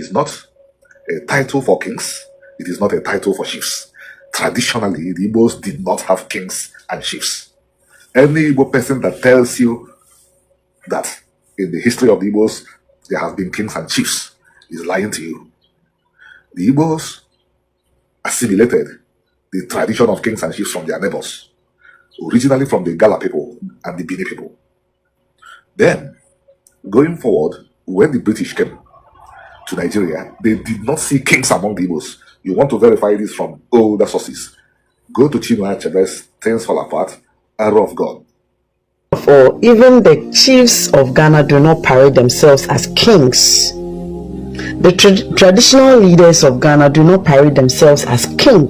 is not a title for kings. It is not a title for chiefs. Traditionally, the Igbos did not have kings and chiefs. Any Igbo person that tells you that in the history of the Igbos there have been kings and chiefs is lying to you. The Igbos assimilated the tradition of kings and chiefs from their neighbors, originally from the Gala people and the Bini people. Then, going forward, when the British came to Nigeria, they did not see kings among the Igbos. You want to verify this from older sources. Go to Chinua Achebe's Things Fall Apart, Arrow of God. For even the chiefs of Ghana do not parade themselves as kings. The traditional leaders of Ghana do not parade themselves as king.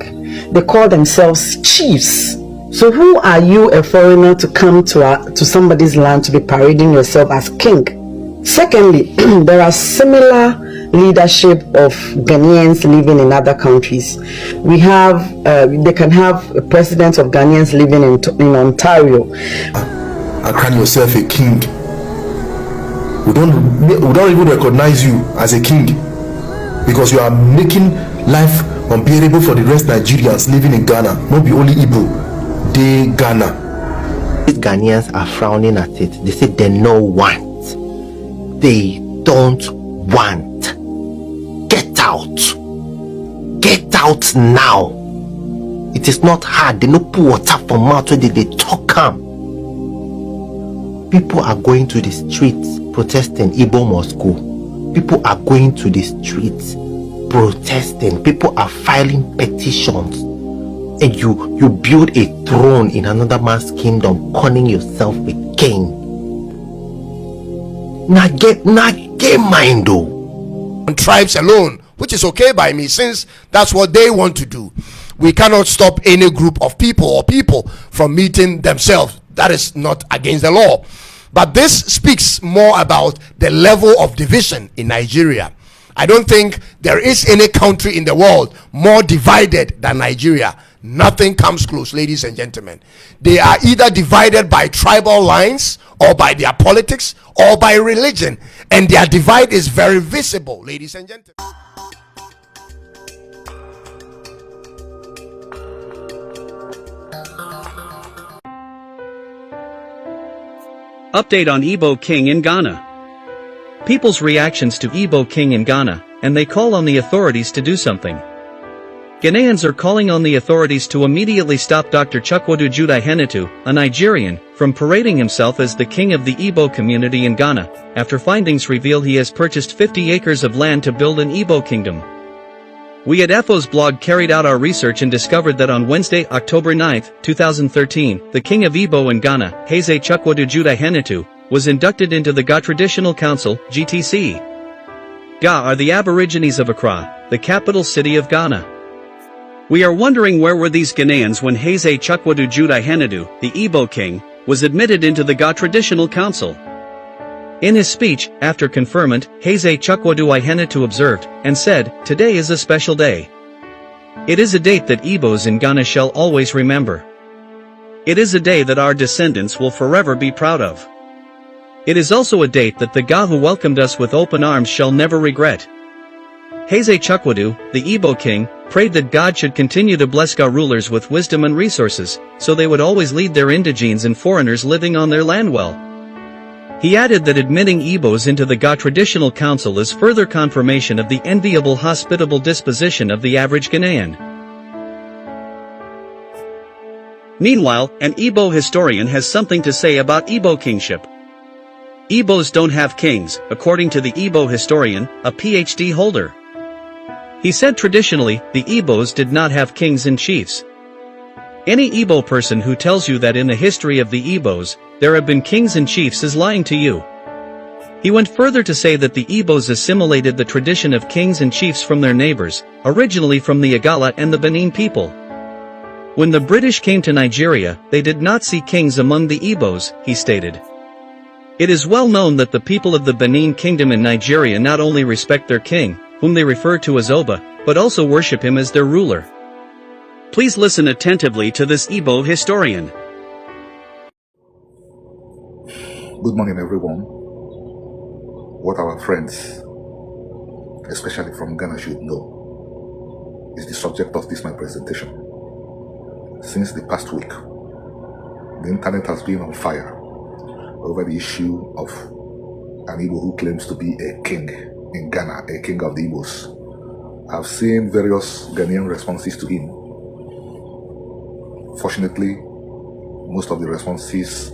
They call themselves chiefs. So who are you, a foreigner, to come to somebody's land to be parading yourself as king? Secondly, there are similar leadership of Ghanaians living in other countries. We have, they can have a president of Ghanaians living in Ontario. And crown yourself a king. We don't even recognize you as a king because you are making life unbearable for the rest Nigerians living in Ghana. Not be only Igbo, they Ghana. These Ghanaians are frowning at it. They say they no want. They don't want. Get out. Get out now. It is not hard. They no put water for mouth when they talk calm. People are going to the streets protesting Igbo must go. People are going to the streets protesting. People are filing petitions. And you build a throne in another man's kingdom, calling yourself a king. Now get mind though. On tribes alone, which is okay by me, since that's what they want to do. We cannot stop any group of people or people from meeting themselves. That is not against the law. But this speaks more about the level of division in Nigeria. I don't think there is any country in the world more divided than Nigeria. Nothing comes close, ladies and gentlemen. They are either divided by tribal lines or by their politics or by religion. And their divide is very visible, ladies and gentlemen. Update on Igbo King in Ghana. People's reactions to Igbo King in Ghana, and they call on the authorities to do something. Ghanaians are calling on the authorities to immediately stop Dr. Chukwudu Judai Henitu, a Nigerian, from parading himself as the king of the Igbo community in Ghana, after findings reveal he has purchased 50 acres of land to build an Igbo kingdom. We at FO's blog carried out our research and discovered that on Wednesday, October 9, 2013, the king of Igbo in Ghana, Heze Chukwudu Judai Henitu, was inducted into the Ga Traditional Council, GTC. Ga are the Aborigines of Accra, the capital city of Ghana. We are wondering where were these Ghanaians when Heze Chukwudu Judai Henitu, the Igbo king, was admitted into the Ga Traditional Council. In his speech, after conferment, Heze Chukwudu Henitu observed, and said, "Today is a special day. It is a date that Igbos in Ghana shall always remember. It is a day that our descendants will forever be proud of. It is also a date that the Ga who welcomed us with open arms shall never regret." Heze Chukwudu, the Igbo king, prayed that God should continue to bless Ga rulers with wisdom and resources, so they would always lead their indigenes and foreigners living on their land well. He added that admitting Igbos into the Ga Traditional Council is further confirmation of the enviable hospitable disposition of the average Ghanaian. Meanwhile, an Igbo historian has something to say about Igbo kingship. Igbos don't have kings, according to the Igbo historian, a PhD holder. He said traditionally, the Igbos did not have kings and chiefs. Any Igbo person who tells you that in the history of the Igbos, there have been kings and chiefs is lying to you. He went further to say that the Igbos assimilated the tradition of kings and chiefs from their neighbors, originally from the Igala and the Benin people. When the British came to Nigeria, they did not see kings among the Igbos, he stated. It is well known that the people of the Benin Kingdom in Nigeria not only respect their king, whom they refer to as Oba, but also worship him as their ruler. Please listen attentively to this Igbo historian. Good morning, everyone. What our friends especially from Ghana, should know is the subject of this my presentation. Since the past week, the internet has been on fire over the issue of an Igbo who claims to be a king in Ghana, a king of the Igbos. I've seen various Ghanaian responses to him. Fortunately, most of the responses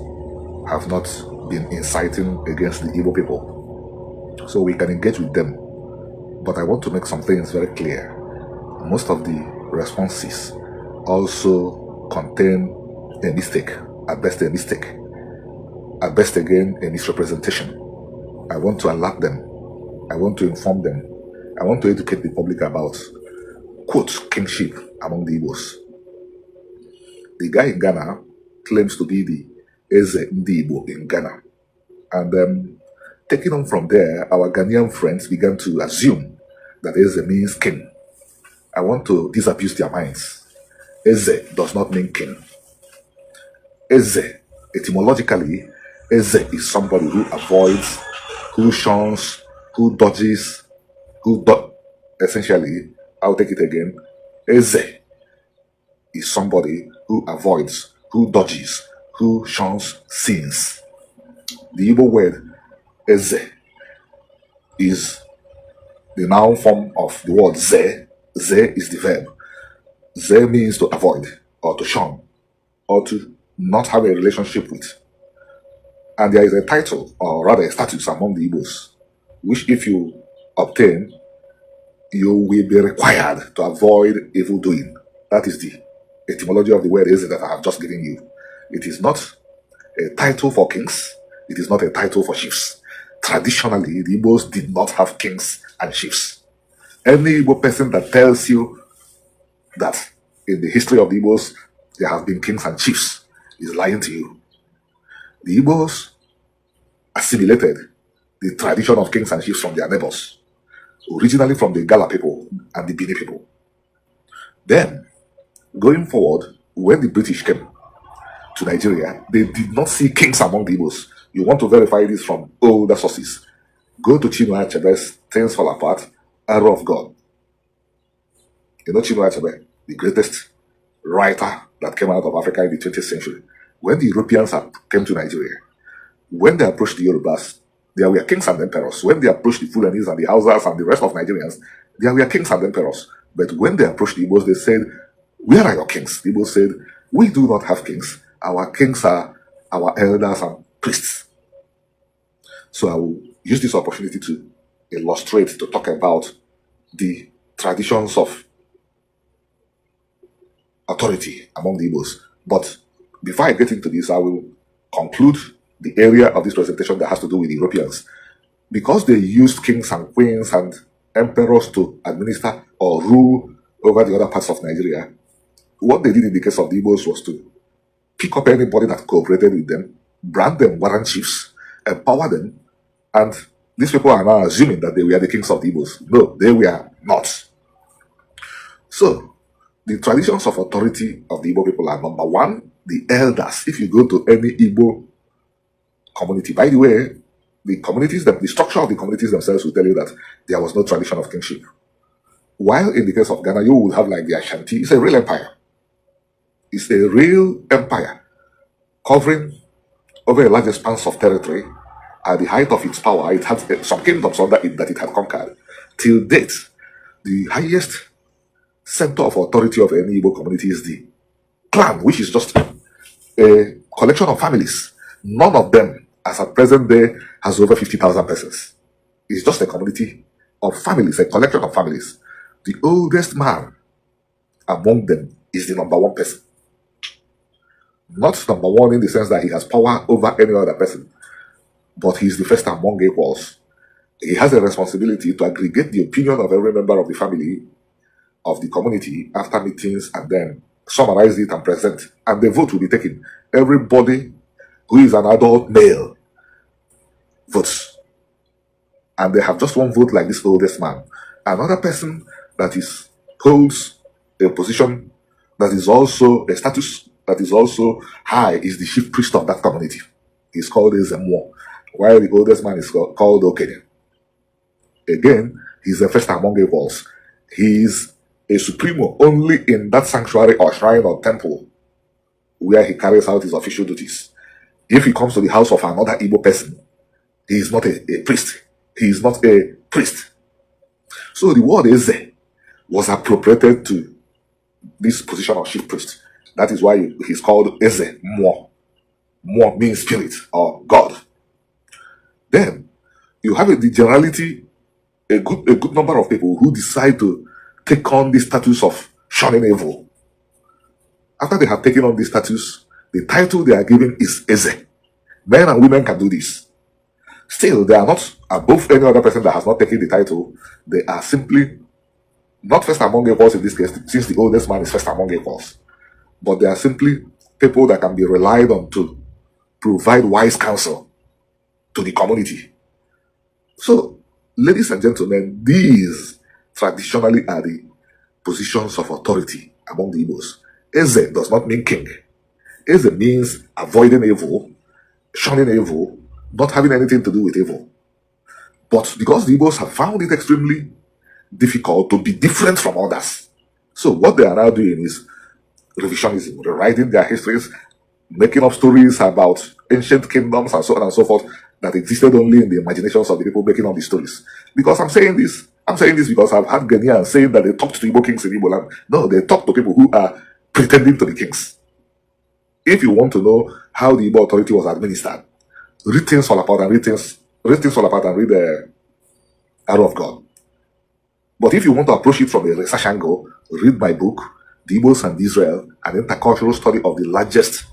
have not been inciting against the Igbo people, so we can engage with them. But I want to make some things very clear. Most of the responses also contain a mistake, at best a mistake, at best again a misrepresentation. I want to alert them, I want to inform them, I want to educate the public about, quote, kingship among the Igbos. The guy in Ghana claims to be the Eze Ndi Igbo in Ghana. And taking on from there, our Ghanaian friends began to assume that Eze means king. I want to disabuse their minds. Eze does not mean king. Eze, etymologically, Eze is somebody who avoids, who shuns, who dodges, essentially, I'll take it again. Eze is somebody who avoids, who dodges, who shuns sins. The Igbo word Eze is the noun form of the word Ze. Ze is the verb. Ze means to avoid, or to shun, or to not have a relationship with. And there is a title, or rather a status among the Igbos, which if you obtain, you will be required to avoid evil doing. That is the etymology of the word Eze that I have just given you. It is not a title for kings. It is not a title for chiefs. Traditionally, the Igbos did not have kings and chiefs. Any Igbo person that tells you that in the history of the Igbos there have been kings and chiefs is lying to you. The Igbos assimilated the tradition of kings and chiefs from their neighbors, originally from the Gala people and the Bini people. Then, going forward, when the British came to Nigeria, they did not see kings among the Igbos. You want to verify this from older sources. Go to Chinua Achebe's Things Fall Apart, Arrow of God. You know Chinua Achebe, the greatest writer that came out of Africa in the 20th century. When the Europeans came to Nigeria, when they approached the Yorubas, there were kings and emperors. When they approached the Fulanis and the Hausas and the rest of Nigerians, there were kings and emperors. But when they approached the Igbos, they said, "Where are your kings?" The Igbos said, "We do not have kings. Our kings are our elders and priests." So I will use this opportunity to illustrate, to talk about the traditions of authority among the Igbos. But before I get into this, I will conclude the area of this presentation that has to do with the Europeans. Because they used kings and queens and emperors to administer or rule over the other parts of Nigeria, what they did in the case of the Igbos was to pick up anybody that cooperated with them, brand them warrant chiefs, empower them, and these people are now assuming that they were the kings of the Igbos. No, they were not. So, the traditions of authority of the Igbo people are, number one, the elders. If you go to any Igbo community, by the way, the structure of the communities themselves will tell you that there was no tradition of kingship. While in the case of Ghana, you would have like the Ashanti. It's a real empire. It's a real empire covering over a large expanse of territory. At the height of its power, it had some kingdoms under it that it had conquered. Till date, the highest center of authority of any Igbo community is the clan, which is just a collection of families. None of them, as at present day, has over 50,000 persons. It's just a community of families, a collection of families. The oldest man among them is the number one person. Not number one in the sense that he has power over any other person, but he's the first among equals. He has a responsibility to aggregate the opinion of every member of the family, of the community, after meetings, and then summarize it and present, and the vote will be taken. Everybody who is an adult male votes, and they have just one vote like this oldest man. Another person that holds a position that is also a status that is also high is the chief priest of that community. He's called Ezemo, while the oldest man is called Okene. Again, He's the first among equals. He's a supremo only in that sanctuary or shrine or temple where he carries out his official duties. If he comes to the house of another Igbo person, he is not a priest. He is not a priest. So the word Eze was appropriated to this position of chief priest. That is why he's called Eze Mo. Mo means spirit or God. Then you have the generality, a good number of people who decide to take on the status of shunning evil. After they have taken on this status, the title they are given is Eze. Men and women can do this. Still, they are not above any other person that has not taken the title. They are simply not first among equals in this case, since the oldest man is first among equals. But they are simply people that can be relied on to provide wise counsel to the community. So, ladies and gentlemen, these traditionally are the positions of authority among the Igbos. Eze does not mean king. Eze means avoiding evil, shunning evil, not having anything to do with evil. But because the Igbos have found it extremely difficult to be different from others, so what they are now doing is revisionism, rewriting their histories, making up stories about ancient kingdoms and so on and so forth that existed only in the imaginations of the people making up the stories. Because I'm saying this because I've had Ghanaians saying that they talked to Igbo kings in Igbo land. No, they talk to people who are pretending to be kings. If you want to know how the Igbo authority was administered, read things all apart and read the Arrow of God. But if you want to approach it from a research angle, read my book, The Igbos and Israel, an intercultural study of the largest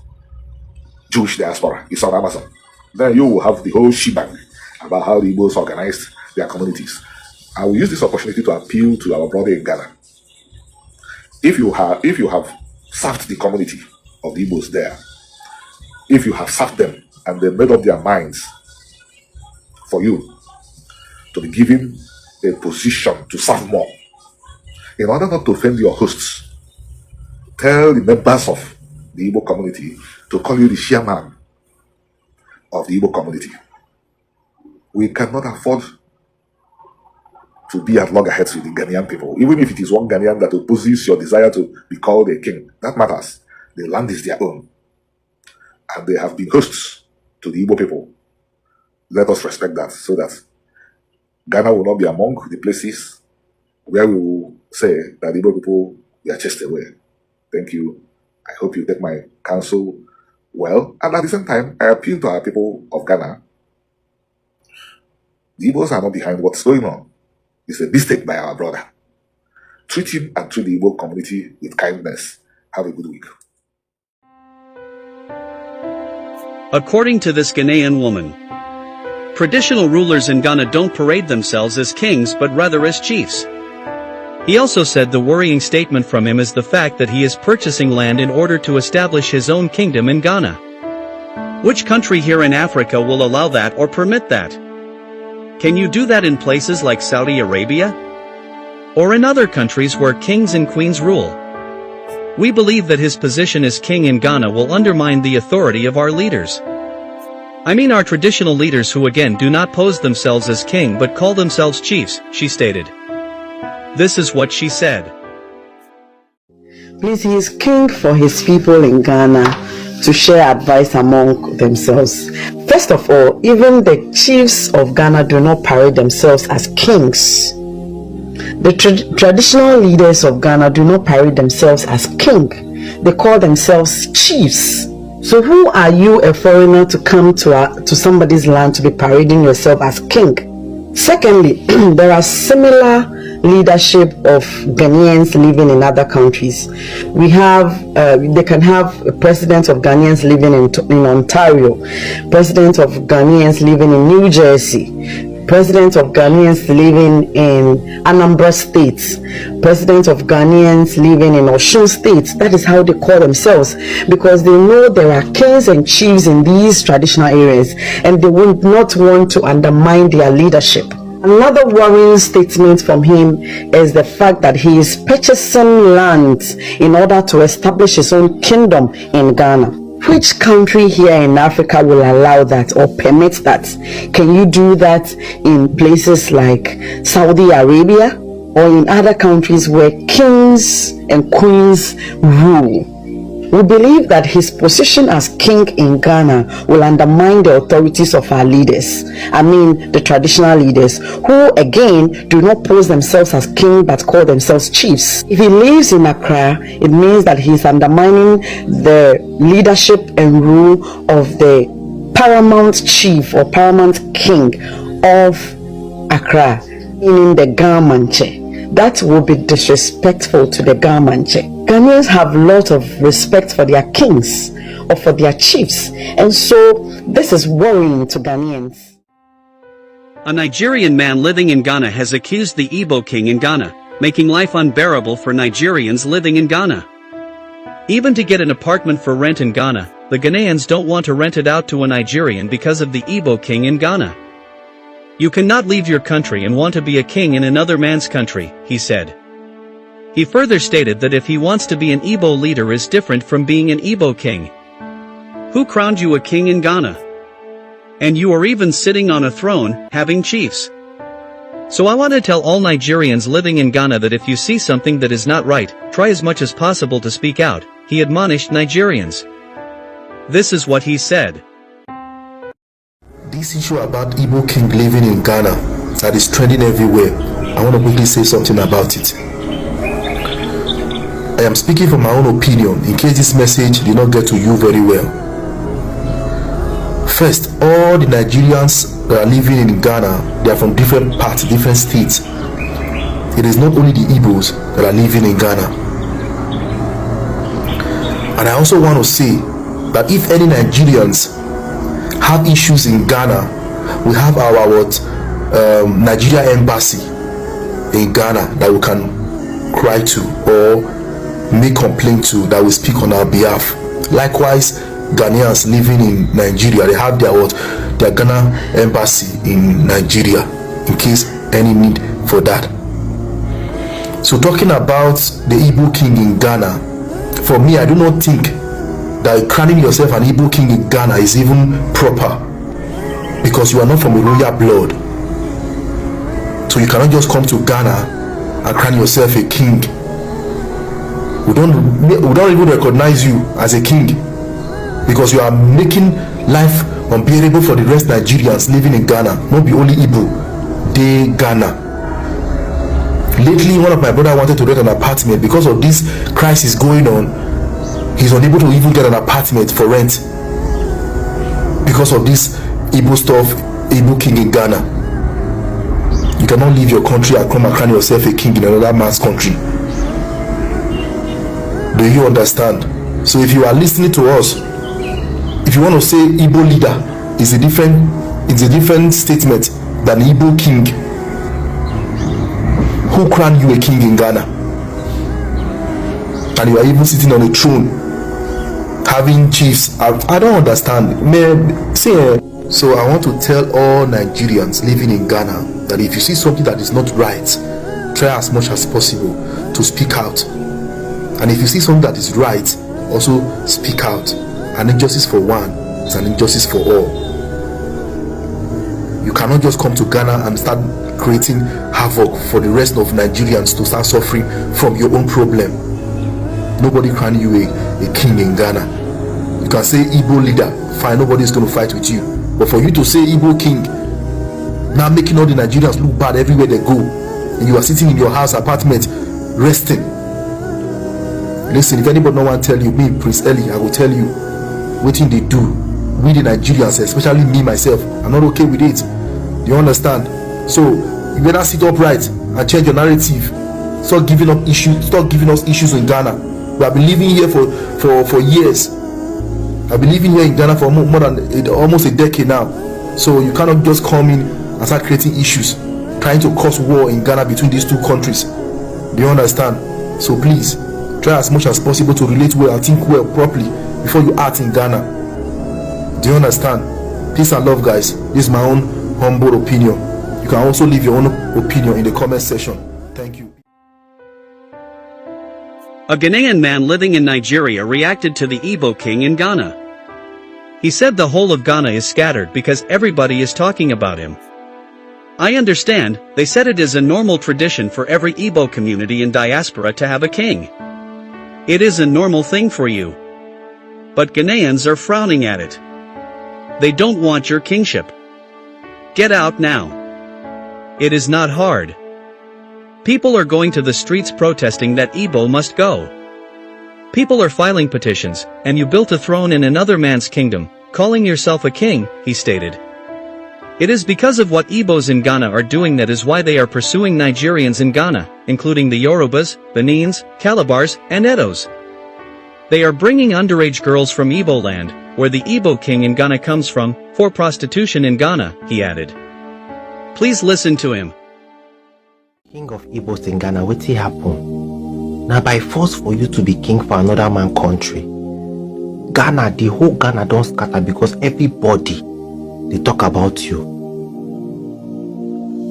Jewish diaspora. It's on Amazon. Then you will have the whole shebang about how the Igbos organized their communities. I will use this opportunity to appeal to our brother in Ghana. If you have served the community of the Igbos there, if you have served them and they made up their minds for you to be given a position to serve more, in order not to offend your hosts, tell the members of the Igbo community to call you the chairman of the Igbo community. We cannot afford to be at loggerheads with the Ghanaian people. Even if it is one Ghanaian that opposes your desire to be called a king, that matters. The land is their own. And they have been hosts to the Igbo people. Let us respect that, so that Ghana will not be among the places where we will say that the Igbo people were chased away. Thank you. I hope you take my counsel well. And at the same time, I appeal to our people of Ghana. The Igbos are not behind what's going on. It's a mistake by our brother. Treat him and treat the Igbo community with kindness. Have a good week. According to this Ghanaian woman, traditional rulers in Ghana don't parade themselves as kings but rather as chiefs. He also said the worrying statement from him is the fact that he is purchasing land in order to establish his own kingdom in Ghana. Which country here in Africa will allow that or permit that? Can you do that in places like Saudi Arabia? Or in other countries where kings and queens rule? We believe that his position as king in Ghana will undermine the authority of our leaders. I mean our traditional leaders who again do not pose themselves as king but call themselves chiefs, she stated. This is what she said. Please, he is king for his people in Ghana to share advice among themselves. First of all, even the chiefs of Ghana do not parade themselves as kings. The traditional leaders of Ghana do not parade themselves as king. They call themselves chiefs. So who are you, a foreigner, to come to somebody's land to be parading yourself as king? Secondly, there are similar leadership of Ghanaians living in other countries. We have, they can have a president of Ghanaians living in Ontario, president of Ghanaians living in New Jersey, president of Ghanaians living in Anambra State, president of Ghanaians living in Osun State. That is how they call themselves, because they know there are kings and chiefs in these traditional areas, and they would not want to undermine their leadership. Another worrying statement from him is the fact that he is purchasing land in order to establish his own kingdom in Ghana. Which country here in Africa will allow that or permit that? Can you do that in places like Saudi Arabia or in other countries where kings and queens rule? We believe that his position as king in Ghana will undermine the authorities of our leaders. I mean, the traditional leaders, who again do not pose themselves as king but call themselves chiefs. If he lives in Accra, it means that he is undermining the leadership and rule of the paramount chief or paramount king of Accra, meaning the Gamanche. That will be disrespectful to the Gamanche. Ghanaians have a lot of respect for their kings or for their chiefs, and so this is worrying to Ghanaians. A Nigerian man living in Ghana has accused the Igbo king in Ghana, making life unbearable for Nigerians living in Ghana. Even to get an apartment for rent in Ghana, the Ghanaians don't want to rent it out to a Nigerian because of the Igbo king in Ghana. You cannot leave your country and want to be a king in another man's country, he said. He further stated that if he wants to be an Igbo leader is different from being an Igbo king. Who crowned you a king in Ghana? And you are even sitting on a throne, having chiefs. So I want to tell all Nigerians living in Ghana that if you see something that is not right, try as much as possible to speak out, he admonished Nigerians. This is what he said. This issue about Igbo king living in Ghana that is trending everywhere, I want to quickly say something about it. I am speaking from my own opinion in case this message did not get to you very well. First, all the Nigerians that are living in Ghana, they are from different parts, different states. It is not only the Igbos that are living in Ghana. And I also want to say that if any Nigerians have issues in Ghana, we have our Nigeria embassy in Ghana that we can cry to or make complaint to, that will speak on our behalf. Likewise, Ghanaians living in Nigeria, they have their Ghana embassy in Nigeria in case any need for that. So talking about the Igbo king in Ghana, for me, I do not think that crowning yourself an Igbo king in Ghana is even proper, because you are not from a royal blood. So you cannot just come to Ghana and crown yourself a king. We don't even recognize you as a king, because you are making life unbearable for the rest Nigerians living in Ghana, not be only Igbo, they Ghana. Lately, one of my brother wanted to rent an apartment. Because of this crisis going on, he's unable to even get an apartment for rent because of this Igbo stuff, Igbo king in Ghana. You cannot leave your country and come and crown yourself a king in another man's country. Do you understand? So if you are listening to us, if you want to say Igbo leader is a different statement than Igbo king. Who crowned you a king in Ghana? And you are even sitting on a throne having chiefs. I don't understand. So I want to tell all Nigerians living in Ghana that if you see something that is not right, try as much as possible to speak out. And if you see something that is right, also speak out. An injustice for one is an injustice for all. You cannot just come to Ghana and start creating havoc for the rest of Nigerians to start suffering from your own problem. Nobody crown you a king in Ghana. You can say Igbo leader, fine, nobody is going to fight with you. But for you to say Igbo king, now making all the Nigerians look bad everywhere they go, and you are sitting in your house apartment resting. Listen, if anybody no one tell you, me Prince Eli, I will tell you what thing they do. We the Nigerians, especially me myself, I'm not okay with it. Do you understand? So you better sit upright and change your narrative. Stop giving us issues in Ghana. We have been living here for years. I've been living here in Ghana for more than almost a decade now. So you cannot just come in and start creating issues, trying to cause war in Ghana between these two countries. Do you understand? So please try as much as possible to relate well and think well properly before you act in Ghana. Do you understand? Peace and love, guys. This is my own humble opinion. You can also leave your own opinion in the comment section. Thank you. A Ghanaian man living in Nigeria reacted to the Igbo king in Ghana. He said the whole of Ghana is scattered because everybody is talking about him. I understand, they said it is a normal tradition for every Igbo community in diaspora to have a king. It is a normal thing for you. But Ghanaians are frowning at it. They don't want your kingship. Get out now. It is not hard. People are going to the streets protesting that Igbo must go. People are filing petitions, and you built a throne in another man's kingdom, calling yourself a king, he stated. It is because of what Igbos in Ghana are doing that is why they are pursuing Nigerians in Ghana, including the Yorubas, Benins, Calabars, and Edos. They are bringing underage girls from Igbo land, where the Igbo king in Ghana comes from, for prostitution in Ghana, he added. Please listen to him. King of Igbos in Ghana, what happen? Now by force for you to be king for another man country. Ghana, the whole Ghana don't scatter because everybody they talk about you.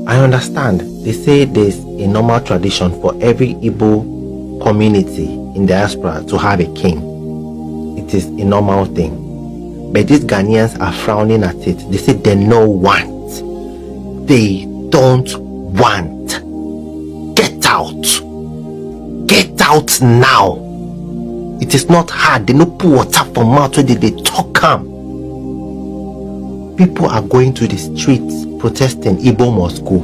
I understand. They say there's a normal tradition for every Igbo community in diaspora to have a king. It is a normal thing. But these Ghanaians are frowning at it. They say they no want. They don't want. Get out. Get out now. It is not hard. They no put water for mouth where they talk calm. People are going to the streets protesting Igbo must go.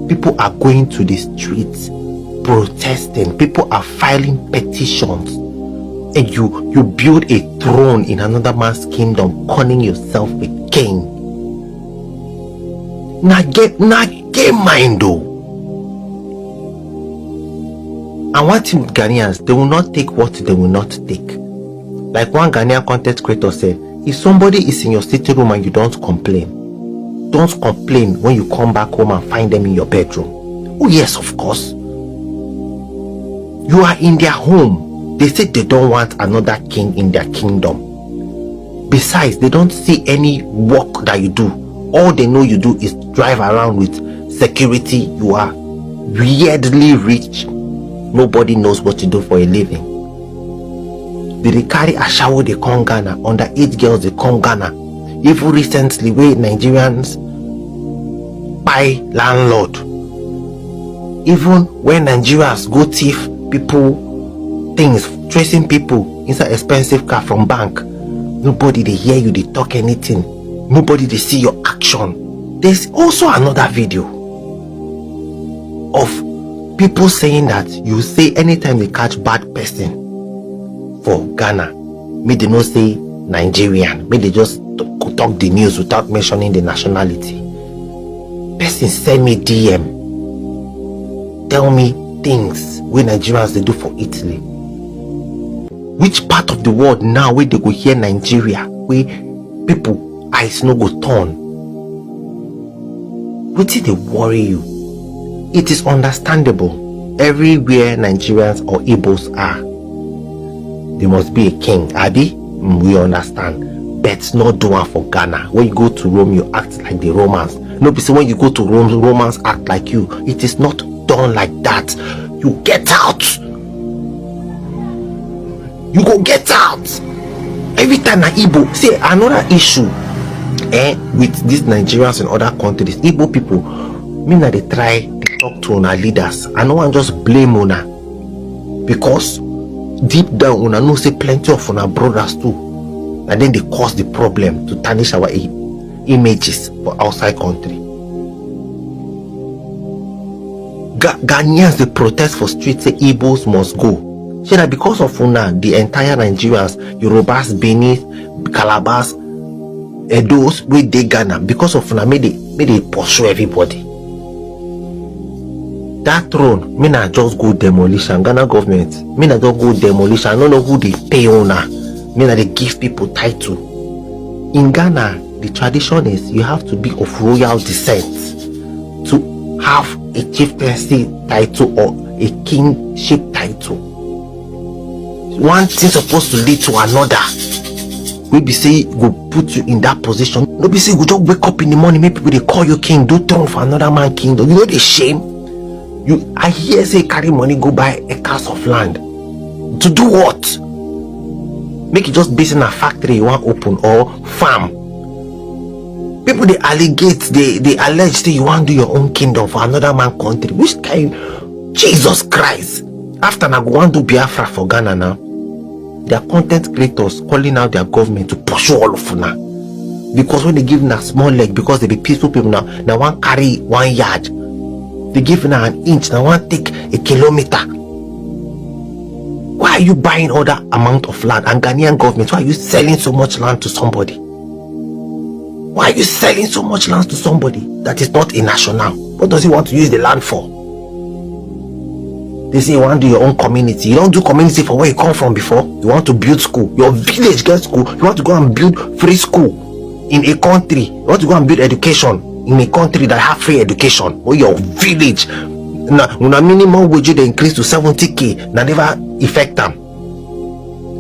People are going to the streets protesting. People are filing petitions. And you build a throne in another man's kingdom, calling yourself a king. Now get mind though. And one thing with Ghanaians, they will not take what they will not take. Like one Ghanaian content creator said, if somebody is in your sitting room and you don't complain when you come back home and find them in your bedroom. Oh yes, of course. You are in their home. They say they don't want another king in their kingdom. Besides, they don't see any work that you do. All they know you do is drive around with security. You are weirdly rich. Nobody knows what you do for a living. They carry ashawo, they come Ghana. Underage girls, they come Ghana. Even recently, where Nigerians buy landlord. Even when Nigerians go thief people things, tracing people inside expensive car from bank. Nobody they hear you, they talk anything. Nobody they see your action. There's also another video of people saying that you say anytime they catch bad person for Ghana, may they not say Nigerian, may they just talk the news without mentioning the nationality. Person send me DM, tell me things where Nigerians they do for Italy. Which part of the world now where they go hear Nigeria, where people eyes no go turn? What did they worry you? It is understandable. Everywhere Nigerians or Igbos are, there must be a king. Abi, we understand. But not do one for Ghana. When you go to Rome, you act like the Romans. No, because when you go to Rome, the Romans act like you. It is not done like that. You get out. You go get out. Every time an Igbo, see another issue with these Nigerians and other countries, Igbo people, mean that they try to talk to our leaders. I no one just blame una, because deep down una know say plenty of our brothers too, and then they cause the problem to tarnish our images for outside country. Ghanaians they protest for streets, say Igbos must go. So that because of una, the entire Nigerians, Yorubas, Benin, Calabars, Edos, we they Ghana, because of una, may they pursue everybody. That throne, may not just go demolition. Ghana government, may not just go demolition. I don't know who they pay ona. May not they give people title. In Ghana, the tradition is you have to be of royal descent to have a chieftaincy title or a kingship title. One thing supposed to lead to another. We be say go put you in that position. No be say go just wake up in the morning, make people they call you king, do throne for another man kingdom. You know the shame. I hear say carry money go buy acres of land. To do what? make it just based on a factory you want open or farm. People they allegate, they allege say you want to do your own kingdom for another man country. Which kind? Jesus Christ! After now go want to do Biafra for Ghana now, their content creators calling out their government to pursue all of now. Because when they give them a small leg, because they be peaceful people now one carry 1 yard. They give them an inch, now one take a kilometer. Why are you buying all that amount of land? And Ghanaian government, why are you selling so much land to somebody? Why are you selling so much land to somebody that is not a national? What does he want to use the land for? They say you want to do your own community. You don't do community for where you come from before. You want to build school. Your village gets school. You want to go and build free school in a country. You want to go and build education in a country that have free education. Or your village. Now minimum wage they increase to 70k. Now never affect them.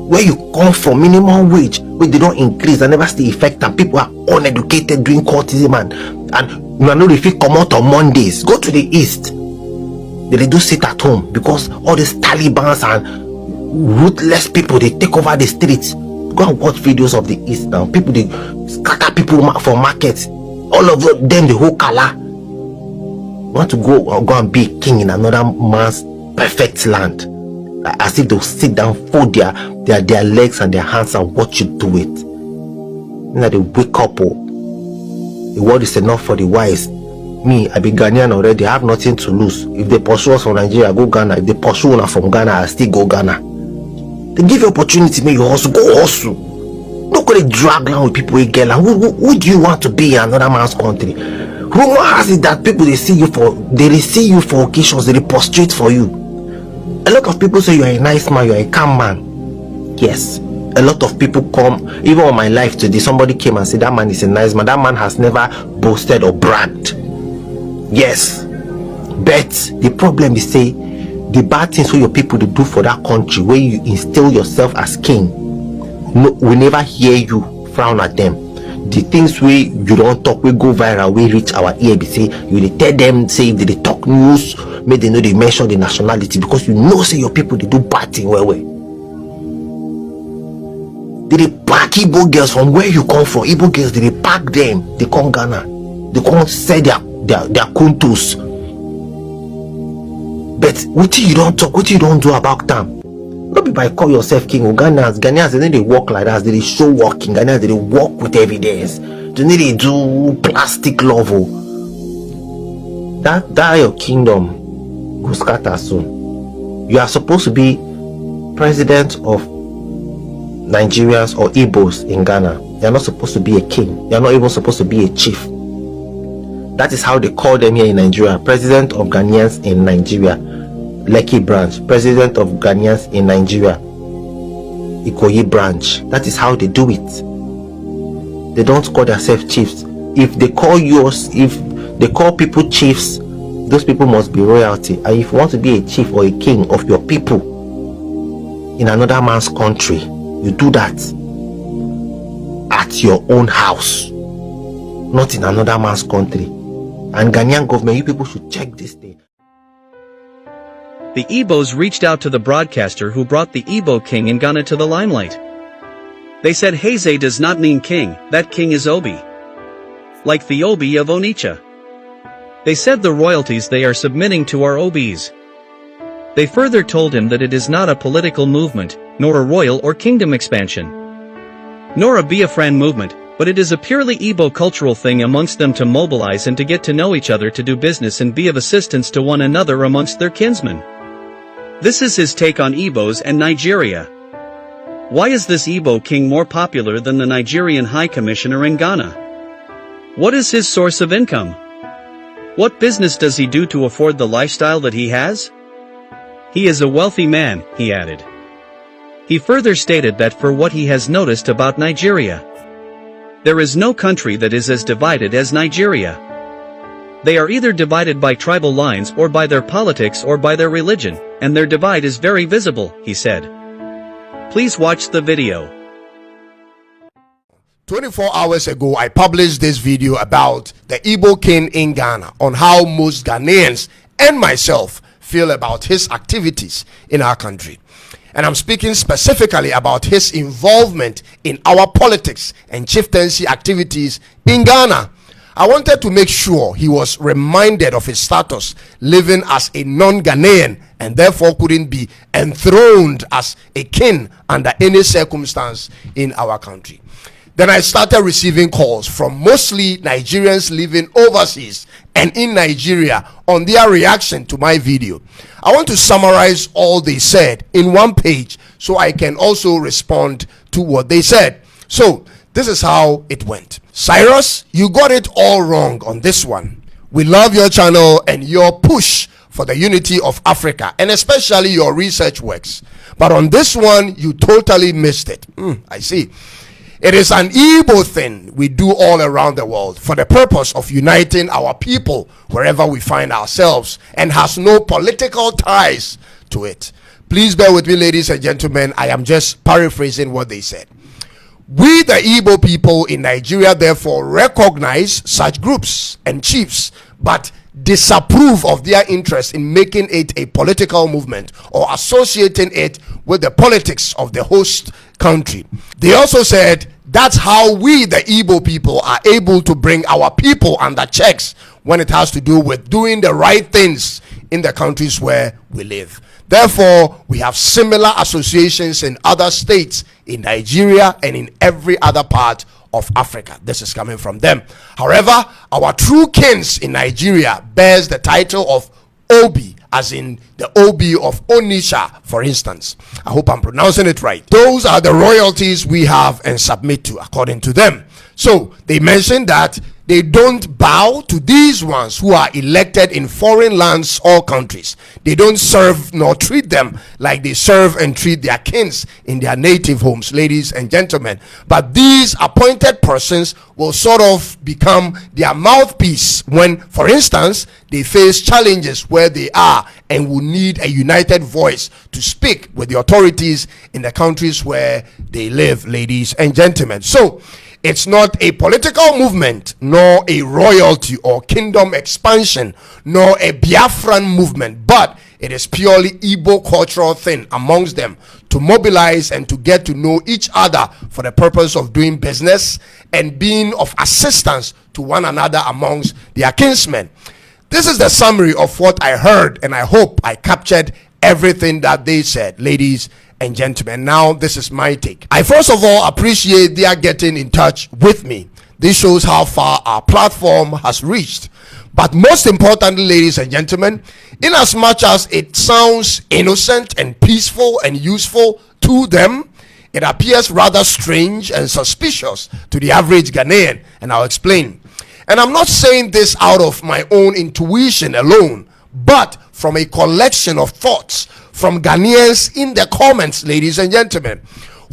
Where you come from, minimum wage where they don't increase and never still affect them. People are uneducated doing courtism and you know if you come out on Mondays, go to the east. They do sit at home because all these Talibans and ruthless people they take over the streets. Go and watch videos of the east now. People they scatter people for markets. All of them the whole color want to go and be king in another man's perfect land. As if they'll sit down, fold their legs and their hands and watch you do it. Now they wake up. Oh, the world is enough for the wise. Me, I be Ghanaian already. I have nothing to lose. If they pursue us from Nigeria, go Ghana. If they pursue us from Ghana, I still go Ghana. They give you opportunity, make you hustle. Go hustle. Don't go to drag down with people in Ghana. Who do you want to be in another man's country? Rumor has it that people they see you for occasions, they prostrate for you. A lot of people say you are a nice man, you are a calm man. Yes, a lot of people come. Even on my life today, somebody came and said that man is a nice man. That man has never boasted or bragged. Yes, but the problem is say the bad things where your people to do for that country, where you instill yourself as king, no, we never hear you frown at them. The things where you don't talk, we go viral, we reach our ear. They say you they tell them, say if they talk news, make they know they mention the nationality because you know say your people they do bad thing well. They pack Igbo girls from where you come from. Igbo girls they pack them. They come Ghana. They come sell their kuntus. But what you don't talk, what you don't do about them? Not be by call yourself king. Ghanaians they walk like that. They show walking. Ghanaians they walk with evidence. They do plastic love. That your kingdom go scatter soon. You are supposed to be president of Nigerians or Igbos in Ghana. You are not supposed to be a king. You are not even supposed to be a chief. That is how they call them here in Nigeria. President of Ghanaians in Nigeria, Lekki branch. President of Ghanaians in Nigeria, Ikoyi branch. That is how they do it. They don't call themselves chiefs. If they call people chiefs, those people must be royalty. And if you want to be a chief or a king of your people in another man's country, you do that at your own house, not in another man's country. And Ghanaian government, you people should check this thing. The Igbos reached out to the broadcaster who brought the Igbo king in Ghana to the limelight. They said Heze does not mean king, that king is Obi. Like the Obi of Onitsha. They said the royalties they are submitting to are Obis. They further told him that it is not a political movement, nor a royal or kingdom expansion, nor a Biafran movement, but it is a purely Igbo cultural thing amongst them to mobilize and to get to know each other, to do business and be of assistance to one another amongst their kinsmen. This is his take on Igbos and Nigeria. Why is this Igbo king more popular than the Nigerian High Commissioner in Ghana? What is his source of income? What business does he do to afford the lifestyle that he has? He is a wealthy man, he added. He further stated that for what he has noticed about Nigeria, there is no country that is as divided as Nigeria. They are either divided by tribal lines or by their politics or by their religion, and their divide is very visible, he said. Please watch the video. 24 hours ago, I published this video about the Igbo king in Ghana, on how most Ghanaians and myself feel about his activities in our country. And I'm speaking specifically about his involvement in our politics and chieftaincy activities in Ghana. I wanted to make sure he was reminded of his status living as a non-Ghanaian and therefore couldn't be enthroned as a king under any circumstance in our country. Then I started receiving calls from mostly Nigerians living overseas and in Nigeria on their reaction to my video. I want to summarize all they said in one page so I can also respond to what they said. So this is how it went. Cyrus, you got it all wrong on this one. We love your channel and your push for the unity of Africa, and especially your research works. But on this one, you totally missed it. I see. It is an Igbo thing we do all around the world for the purpose of uniting our people wherever we find ourselves, and has no political ties to it. Please bear with me, ladies and gentlemen. I am just paraphrasing what they said. We, the Igbo people in Nigeria, therefore recognize such groups and chiefs, but disapprove of their interest in making it a political movement or associating it with the politics of the host country. They also said that's how we, the Igbo people, are able to bring our people under checks when it has to do with doing the right things in the countries where we live. Therefore, we have similar associations in other states in Nigeria and in every other part of Africa. This is coming from them. However, our true kings in Nigeria bears the title of Obi, as in the Obi of Onitsha, for instance. I hope I'm pronouncing it right. Those are the royalties we have and submit to according to them. So they mentioned that they don't bow to these ones who are elected in foreign lands or countries. They don't serve nor treat them like they serve and treat their kings in their native homes, ladies and gentlemen. But these appointed persons will sort of become their mouthpiece when, for instance, they face challenges where they are and will need a united voice to speak with the authorities in the countries where they live, ladies and gentlemen. So it's not a political movement, nor a royalty or kingdom expansion, nor a Biafran movement, but it is purely Igbo cultural thing amongst them to mobilize and to get to know each other for the purpose of doing business and being of assistance to one another amongst their kinsmen. This is the summary of what I heard, and I hope I captured everything that they said, ladies and gentlemen. Now this is my take. I first of all appreciate their getting in touch with me. This shows how far our platform has reached. But most importantly, ladies and gentlemen, in as much as it sounds innocent and peaceful and useful to them, it appears rather strange and suspicious to the average Ghanaian, and I'll explain. And I'm not saying this out of my own intuition alone, but from a collection of thoughts from Ghanaians in the comments, ladies and gentlemen.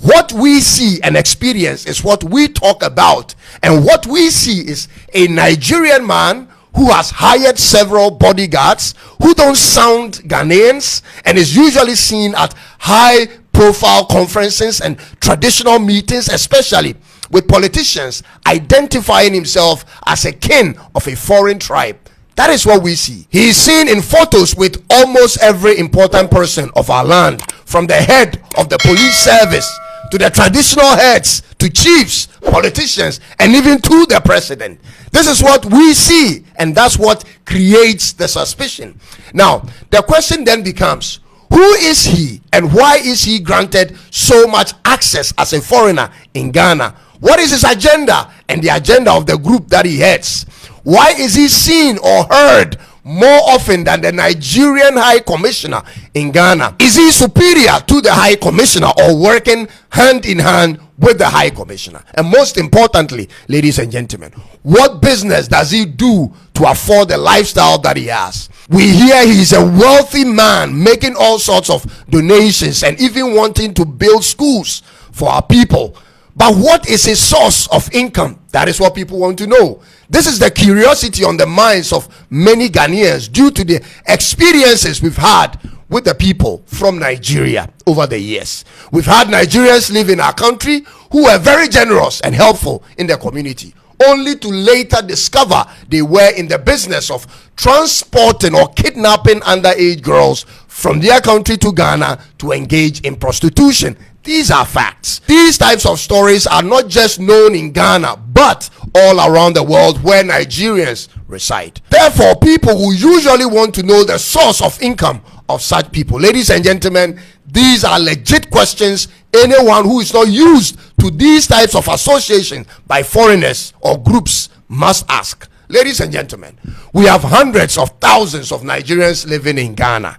What we see and experience is what we talk about, and what we see is a Nigerian man who has hired several bodyguards who don't sound Ghanaians and is usually seen at high profile conferences and traditional meetings, especially with politicians, identifying himself as a king of a foreign tribe. That is what we see. He is seen in photos with almost every important person of our land, from the head of the police service to the traditional heads to chiefs, politicians, and even to the president. This is what we see, and that's what creates the suspicion. Now, the question then becomes, who is he and why is he granted so much access as a foreigner in Ghana? What is his agenda and the agenda of the group that he heads? Why is he seen or heard more often than the Nigerian High Commissioner in Ghana? Is he superior to the High Commissioner or working hand in hand with the High Commissioner? And most importantly, ladies and gentlemen, what business does he do to afford the lifestyle that he has? We hear he's a wealthy man making all sorts of donations and even wanting to build schools for our people. But what is his source of income? That is what people want to know. This is the curiosity on the minds of many Ghanaians due to the experiences we've had with the people from Nigeria over the years. We've had Nigerians live in our country who were very generous and helpful in their community, only to later discover they were in the business of transporting or kidnapping underage girls from their country to Ghana to engage in prostitution. These are facts. These types of stories are not just known in Ghana, but all around the world where Nigerians reside. Therefore, people will usually want to know the source of income of such people. Ladies and gentlemen, these are legit questions anyone who is not used to these types of associations by foreigners or groups must ask. Ladies and gentlemen, we have hundreds of thousands of Nigerians living in Ghana.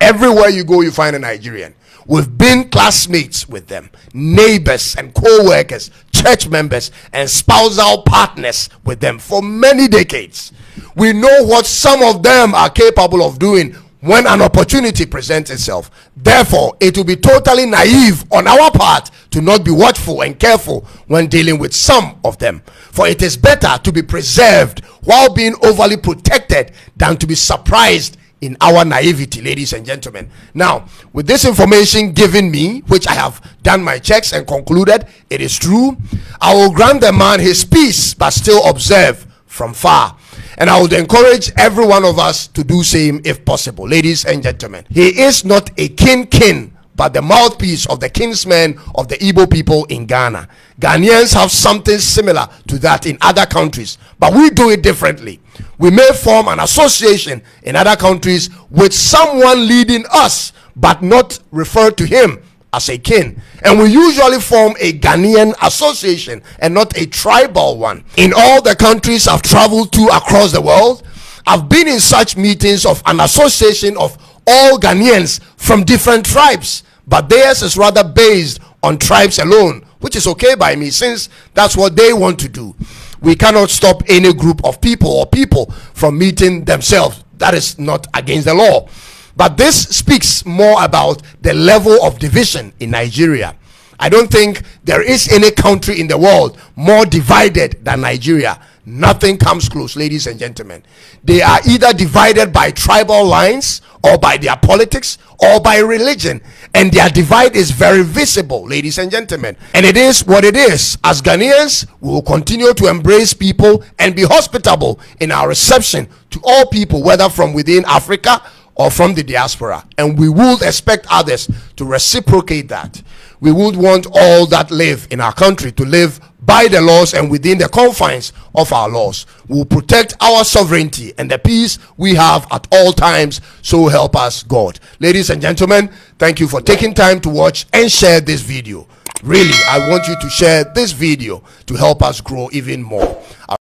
Everywhere you go, you find a Nigerian. We've been classmates with them, neighbors and co-workers, church members and spousal partners with them for many decades. We know what some of them are capable of doing when an opportunity presents itself. Therefore, it will be totally naive on our part to not be watchful and careful when dealing with some of them. For it is better to be preserved while being overly protected than to be surprised in our naivety, ladies and gentlemen. Now, with this information given me, which I have done my checks and concluded it is true, I will grant the man his peace, but still observe from far. And I would encourage every one of us to do same if possible. Ladies and gentlemen, he is not a king, but the mouthpiece of the kinsmen of the Igbo people in Ghana. Ghanaians have something similar to that in other countries, but we do it differently. We may form an association in other countries with someone leading us, but not refer to him as a king. And we usually form a Ghanaian association and not a tribal one. In all the countries I've traveled to across the world, I've been in such meetings of an association of all Ghanaians from different tribes, but theirs is rather based on tribes alone, which is okay by me since that's what they want to do. We cannot stop any group of people or people from meeting themselves. That is not against the law. But this speaks more about the level of division in Nigeria. I don't think there is any country in the world more divided than Nigeria. Nothing comes close, ladies and gentlemen. They are either divided by tribal lines or by their politics or by religion, and their divide is very visible, ladies and gentlemen. And it is what it is. As Ghanaians, we will continue to embrace people and be hospitable in our reception to all people, whether from within Africa or from the diaspora, and we would expect others to reciprocate that. We would want all that live in our country to live by the laws and within the confines of our laws. We will protect our sovereignty and the peace we have at all times, so help us God. Ladies and gentlemen, thank you for taking time to watch and share this video. Really, I want you to share this video to help us grow even more.